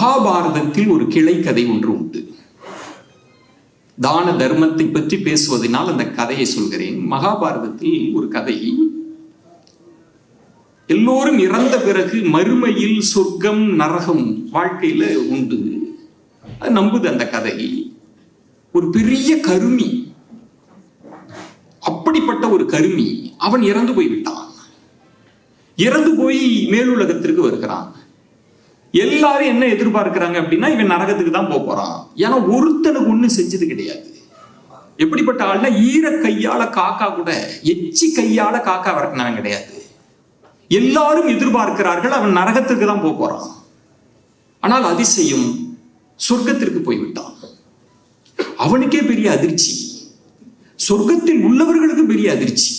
மகாபாரதத்தில் ஒரு கிளை கதை ஒன்று உண்டு. தான தர்மத்தை பற்றி பேசுவதனால் அந்த கதையை சொல்கிறேன். மகாபாரதத்தில் ஒரு கதை, எல்லோரும் இறந்த பிறகு மறுமையில் சொர்க்கம் நரகம் வாழ்க்கையில உண்டு. அது நம்புது அந்த கதை. ஒரு பெரிய கருமி, அப்படிப்பட்ட ஒரு கருமி, அவன் இறந்து போய்விட்டான். இறந்து போய் மேலுலகத்திற்கு வருகிறான். எல்லாரும் என்ன எதிர்பார்க்கிறாங்க அப்படின்னா, இவன் நரகத்துக்கு தான் போறான். ஏன்னா ஒருத்தனுக்கு ஒண்ணு செஞ்சது கிடையாது. எப்படிப்பட்ட ஆள்னா, ஈர கையால காக்கா கூட, எச்சி கையால காக்கா வறக்கினவன் கிடையாது. எல்லாரும் எதிர்பார்க்கிறார்கள் அவன் நரகத்திற்கு தான் போறான். ஆனால் அதிசயம், சொர்க்கத்திற்கு போய்விட்டான். அவனுக்கே பெரிய அதிர்ச்சி, சொர்க்கத்தில் உள்ளவர்களுக்கு பெரிய அதிர்ச்சி.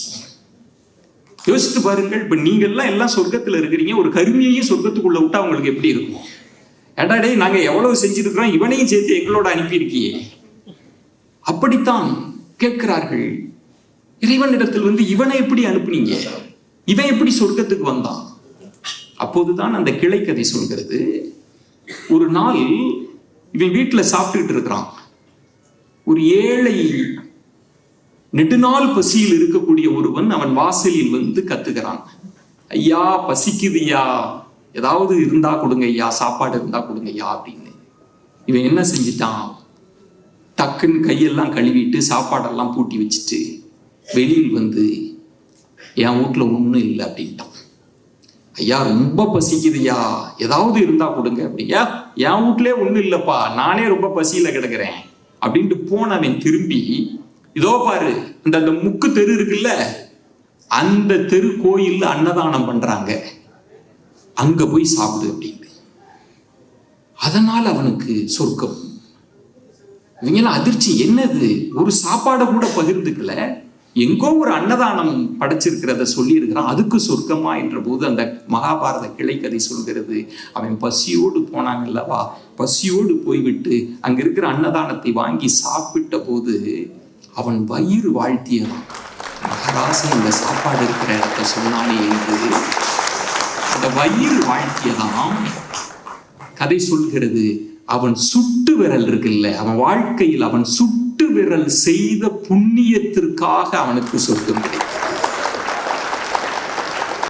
யோசித்து பாருங்கள், இப்ப நீங்க எல்லாம் சொர்க்கத்துல இருக்கிறீங்க, ஒரு கருமியையும் சொர்க்கத்துக்குள்ள விட்டா உங்களுக்கு எப்படி இருக்கும்? ஏடாடே, நாங்க எவ்வளவு செஞ்சிருக்கிறோம், இவனையும் சேர்த்து எங்களோட அனுப்பியிருக்கியே. அப்படித்தான் கேட்கிறார்கள் இறைவனிடத்தில். இவனை எப்படி அனுப்புனீங்க, இவன் எப்படி சொர்க்கத்துக்கு வந்தான்? அப்போதுதான் அந்த கிளைக்கதை சொல்கிறது. ஒரு நாள் இவன் வீட்டுல சாப்பிட்டுக்கிட்டு இருக்கிறான். ஒரு ஏழை, நெடுநாள் பசியில் இருக்கக்கூடிய ஒருவன் அவன் வாசலில் வந்து கத்துகிறான். ஐயா, பசிக்குதுயா, ஏதாவது இருந்தா கொடுங்க ஐயா, சாப்பாடு இருந்தா கொடுங்க ஐயா அப்படின்னு. இவன் என்ன செஞ்சிட்டான், டக்குன்னு கையெல்லாம் கழுவிட்டு சாப்பாடெல்லாம் பூட்டி வச்சுட்டு வெளியில் வந்து, என் வீட்டுல ஒண்ணும் இல்லை அப்படின்ட்டான். ஐயா, ரொம்ப பசிக்குதுயா, ஏதாவது இருந்தா கொடுங்க அப்படியா. என் வீட்லயே ஒண்ணும் இல்லப்பா, நானே ரொம்ப பசியில கிடக்குறேன் அப்படின்ட்டு போனவன் திரும்பி, இதோ பாரு, அந்த முக்கு தெரு இருக்குல்ல, அந்த தெரு கோயில்ல அன்னதானம் பண்றாங்க, அங்க போய் சாப்பிடு அப்படின்னு. அதனால் அவனுக்கு சொர்க்கம். இவங்கெல்லாம் அதிர்ச்சி, என்னது, ஒரு சாப்பாடை கூட பகிர்ந்துக்கல, எங்கோ ஒரு அன்னதானம் படைச்சிருக்கிறத சொல்லி இருக்கிறான், அதுக்கு சொர்க்கமா என்ற போது அந்த மகாபாரத கிளைக்கதை சொல்கிறது. அவன் பசியோடு போனாங்கல்லவா, பசியோடு போய்விட்டு அங்க இருக்கிற அன்னதானத்தை வாங்கி சாப்பிட்ட போது அவன் வயிறு வாழ்த்தியதான். மகாராசன் இந்த சாப்பாடு இருக்கிற இடத்த சொன்னானே என்று அந்த வயிறு வாழ்த்தியதான் கதை சொல்கிறது. அவன் சுட்டு விரல் இருக்குல்ல, அவன் வாழ்க்கையில் அவன் சுட்டு விரல் செய்த புண்ணியத்திற்காக அவனுக்கு சொர்க்கம் கிடைக்கும்.